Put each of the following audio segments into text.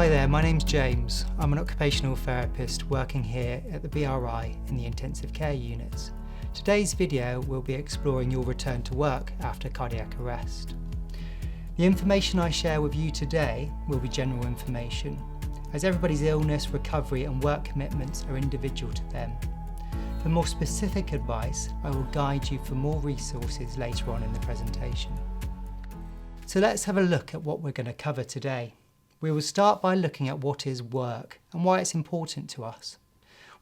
Hi there, my name's James. I'm an occupational therapist working here at the BRI in the intensive care units. Today's video will be exploring your return to work after cardiac arrest. The information I share with you today will be general information, as everybody's illness, recovery and work commitments are individual to them. For more specific advice, I will guide you for more resources later on in the presentation. So let's have a look at what we're going to cover today. We will start by looking at what is work and why it's important to us.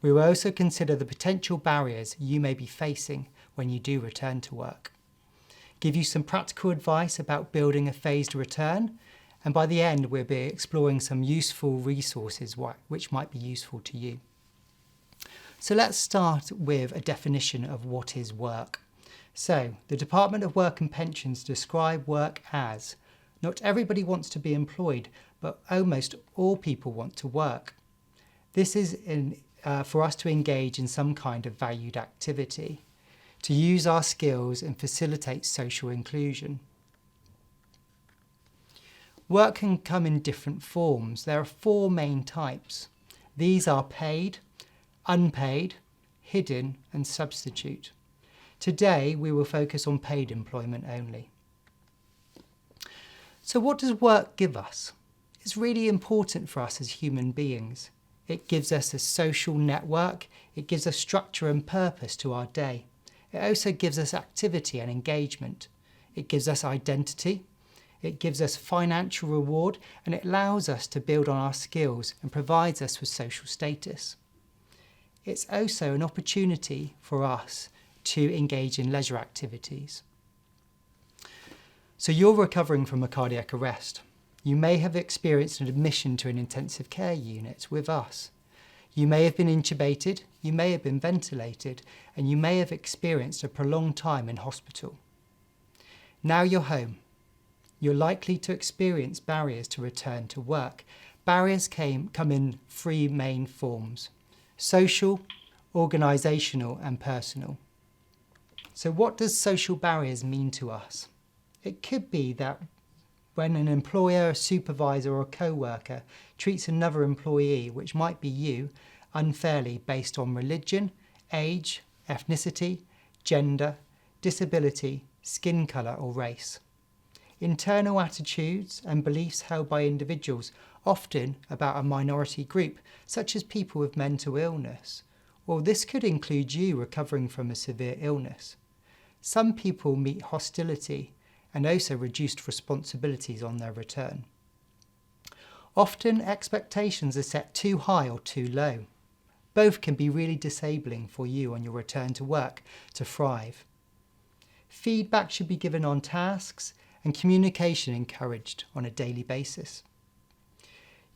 We will also consider the potential barriers you may be facing when you do return to work. Give you some practical advice about building a phased return, and by the end we'll be exploring some useful resources which might be useful to you. So let's start with a definition of what is work. So the Department of Work and Pensions describe work as: not everybody wants to be employed, but almost all people want to work. This is for us to engage in some kind of valued activity, to use our skills and facilitate social inclusion. Work can come in different forms. There are four main types. These are paid, unpaid, hidden and substitute. Today we will focus on paid employment only. So what does work give us? It's really important for us as human beings. It gives us a social network, it gives us structure and purpose to our day. It also gives us activity and engagement. It gives us identity, it gives us financial reward, and it allows us to build on our skills and provides us with social status. It's also an opportunity for us to engage in leisure activities. So you're recovering from a cardiac arrest. You may have experienced an admission to an intensive care unit with us. You may have been intubated, you may have been ventilated, and you may have experienced a prolonged time in hospital. Now you're home. You're likely to experience barriers to return to work. Barriers come in three main forms: social, organisational and personal. So what does social barriers mean to us? It could be that when an employer, a supervisor or a co-worker treats another employee, which might be you, unfairly based on religion, age, ethnicity, gender, disability, skin colour or race. Internal attitudes and beliefs held by individuals, often about a minority group, such as people with mental illness. Or this could include you recovering from a severe illness. Some people meet hostility and also reduced responsibilities on their return. Often expectations are set too high or too low. Both can be really disabling for you on your return to work to thrive. Feedback should be given on tasks and communication encouraged on a daily basis.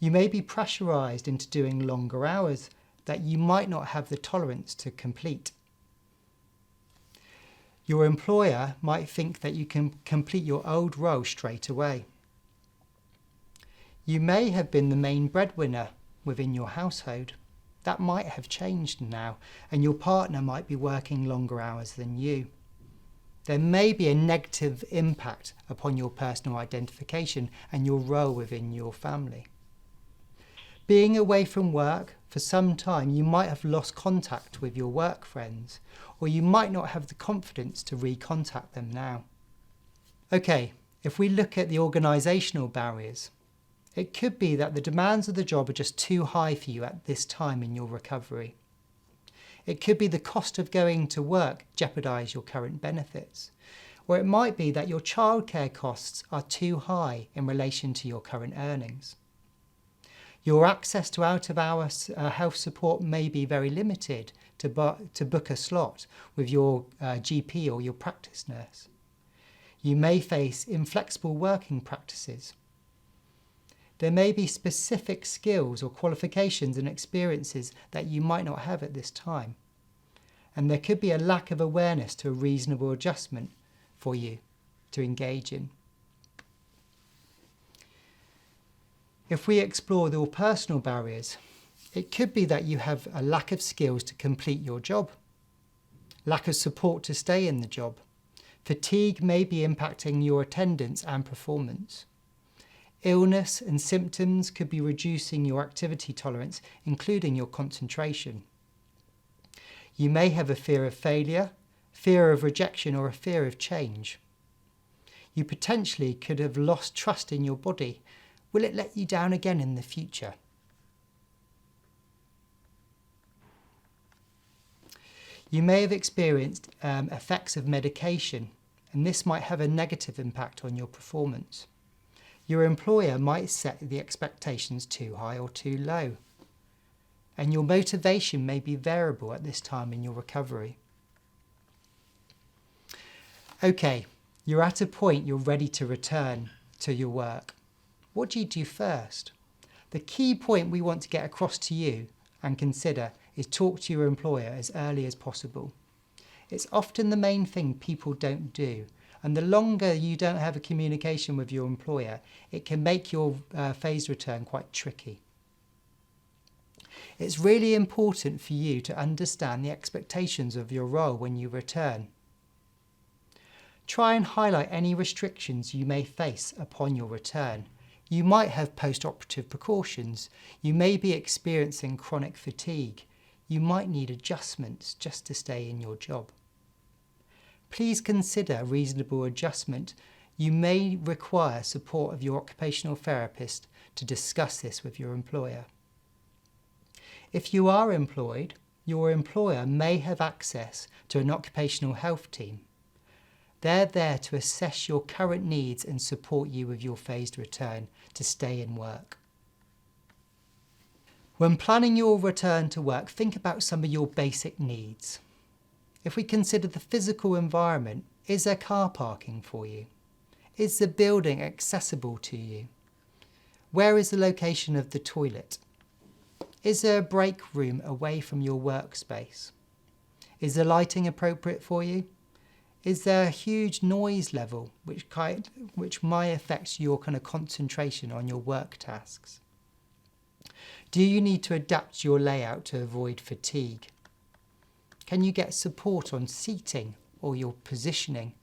You may be pressurised into doing longer hours that you might not have the tolerance to complete. Your employer might think that you can complete your old role straight away. You may have been the main breadwinner within your household. That might have changed now, and your partner might be working longer hours than you. There may be a negative impact upon your personal identification and your role within your family. Being away from work for some time, you might have lost contact with your work friends, or you might not have the confidence to recontact them now. Okay, if we look at the organisational barriers, it could be that the demands of the job are just too high for you at this time in your recovery. It could be the cost of going to work jeopardise your current benefits, or it might be that your childcare costs are too high in relation to your current earnings. Your access to out-of-hours health support may be very limited to book a slot with your GP or your practice nurse. You may face inflexible working practices. There may be specific skills or qualifications and experiences that you might not have at this time. And there could be a lack of awareness to a reasonable adjustment for you to engage in. If we explore the personal barriers, it could be that you have a lack of skills to complete your job, lack of support to stay in the job. Fatigue may be impacting your attendance and performance. Illness and symptoms could be reducing your activity tolerance, including your concentration. You may have a fear of failure, fear of rejection, or a fear of change. You potentially could have lost trust in your body. Will it let you down again in the future? You may have experienced effects of medication, and this might have a negative impact on your performance. Your employer might set the expectations too high or too low, and your motivation may be variable at this time in your recovery. Okay, you're at a point you're ready to return to your work. What do you do first? The key point we want to get across to you and consider is talk to your employer as early as possible. It's often the main thing people don't do, and the longer you don't have a communication with your employer, it can make your phased return quite tricky. It's really important for you to understand the expectations of your role when you return. Try and highlight any restrictions you may face upon your return. You might have post-operative precautions. You may be experiencing chronic fatigue. You might need adjustments just to stay in your job. Please consider reasonable adjustment. You may require support of your occupational therapist to discuss this with your employer. If you are employed, your employer may have access to an occupational health team. They're there to assess your current needs and support you with your phased return to stay in work. When planning your return to work, think about some of your basic needs. If we consider the physical environment, is there car parking for you? Is the building accessible to you? Where is the location of the toilet? Is there a break room away from your workspace? Is the lighting appropriate for you? Is there a huge noise level which might affect your kind of concentration on your work tasks? Do you need to adapt your layout to avoid fatigue? Can you get support on seating or your positioning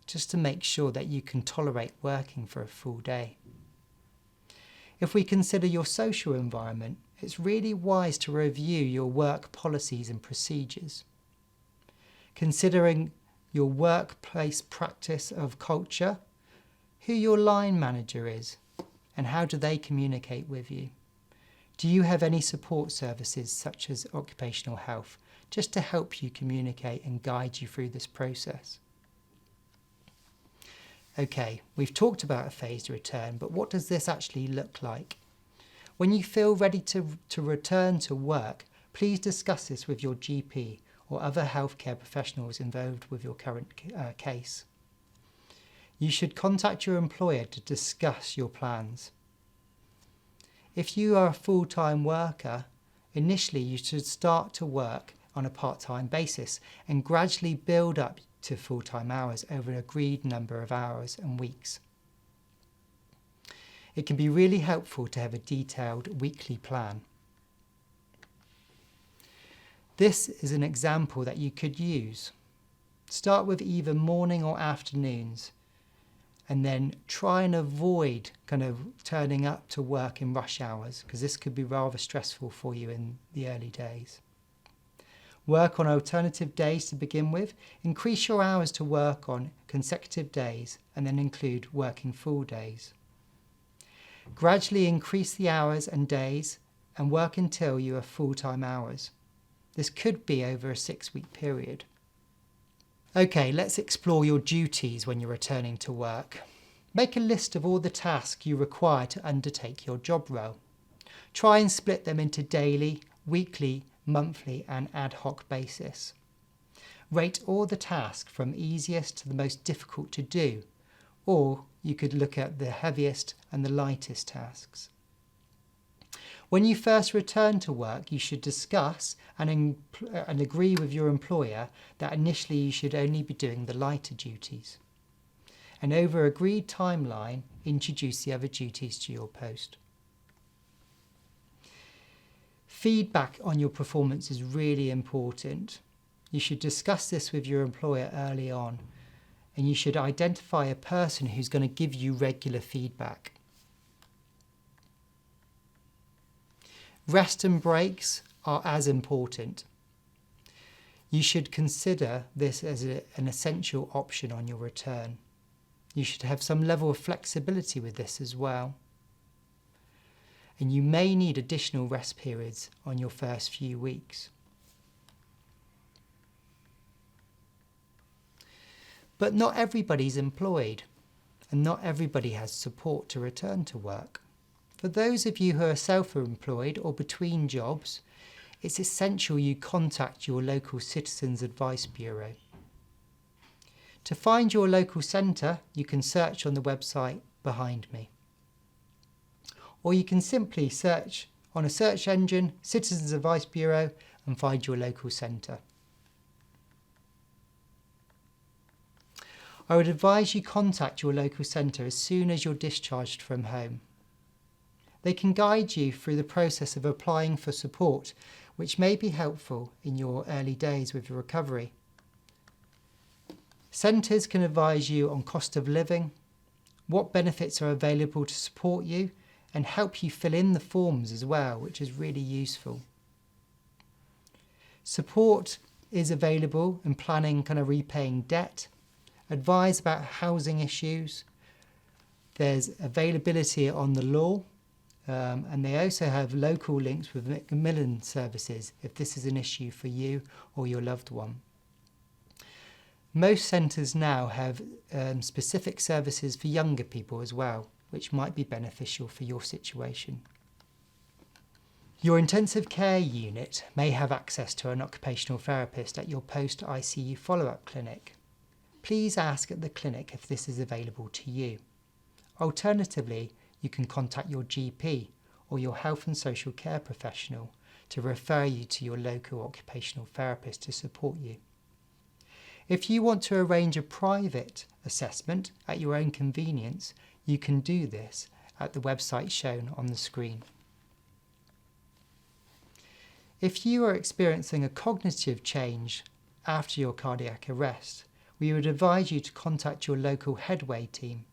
just to make sure that you can tolerate working for a full day? If we consider your social environment, it's really wise to review your work policies and procedures. Considering your workplace practice of culture, who your line manager is, and how do they communicate with you? Do you have any support services such as occupational health, just to help you communicate and guide you through this process? Okay, we've talked about a phased return, but what does this actually look like? When you feel ready to return to work, please discuss this with your GP or other healthcare professionals involved with your current case. You should contact your employer to discuss your plans. If you are a full-time worker, initially you should start to work on a part-time basis and gradually build up to full-time hours over an agreed number of hours and weeks. It can be really helpful to have a detailed weekly plan. This is an example that you could use. Start with either morning or afternoons, and then try and avoid kind of turning up to work in rush hours, because this could be rather stressful for you in the early days. Work on alternative days to begin with. Increase your hours to work on consecutive days and then include working full days. Gradually increase the hours and days and work until you have full-time hours. This could be over a 6-week period. Okay, let's explore your duties when you're returning to work. Make a list of all the tasks you require to undertake your job role. Try and split them into daily, weekly, monthly and ad hoc basis. Rate all the tasks from easiest to the most difficult to do, or you could look at the heaviest and the lightest tasks. When you first return to work, you should discuss and agree with your employer that initially you should only be doing the lighter duties. And over agreed timeline, introduce the other duties to your post. Feedback on your performance is really important. You should discuss this with your employer early on, and you should identify a person who's going to give you regular feedback. Rest and breaks are as important. You should consider this as an essential option on your return. You should have some level of flexibility with this as well. And you may need additional rest periods on your first few weeks. But not everybody's employed, and not everybody has support to return to work. For those of you who are self-employed or between jobs, it's essential you contact your local Citizens Advice Bureau. To find your local centre, you can search on the website behind me. Or you can simply search on a search engine, Citizens Advice Bureau, and find your local centre. I would advise you contact your local centre as soon as you're discharged from home. They can guide you through the process of applying for support, which may be helpful in your early days with your recovery. Centres can advise you on cost of living, what benefits are available to support you, and help you fill in the forms as well, which is really useful. Support is available in planning repaying debt, advise about housing issues. There's availability on the law, and they also have local links with Macmillan services if this is an issue for you or your loved one. Most centres now have specific services for younger people as well, which might be beneficial for your situation. Your intensive care unit may have access to an occupational therapist at your post-ICU follow-up clinic. Please ask at the clinic if this is available to you. Alternatively, you can contact your GP or your health and social care professional to refer you to your local occupational therapist to support you. If you want to arrange a private assessment at your own convenience, you can do this at the website shown on the screen. If you are experiencing a cognitive change after your cardiac arrest, we would advise you to contact your local Headway team.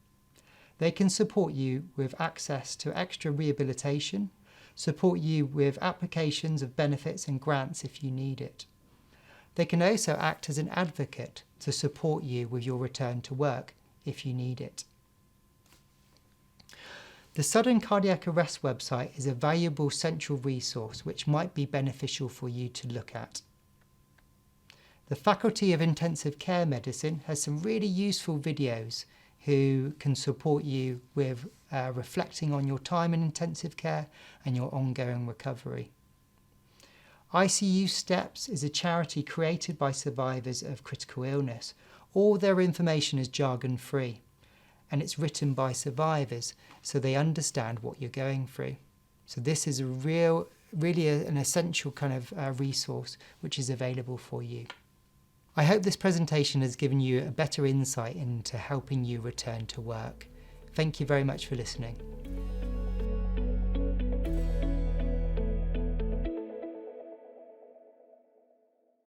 They can support you with access to extra rehabilitation, support you with applications of benefits and grants if you need it. They can also act as an advocate to support you with your return to work if you need it. The Sudden Cardiac Arrest website is a valuable central resource which might be beneficial for you to look at. The Faculty of Intensive Care Medicine has some really useful videos who can support you with reflecting on your time in intensive care and your ongoing recovery. ICU Steps is a charity created by survivors of critical illness. All their information is jargon-free, and it's written by survivors so they understand what you're going through. So this is really an essential resource which is available for you. I hope this presentation has given you a better insight into helping you return to work. Thank you very much for listening.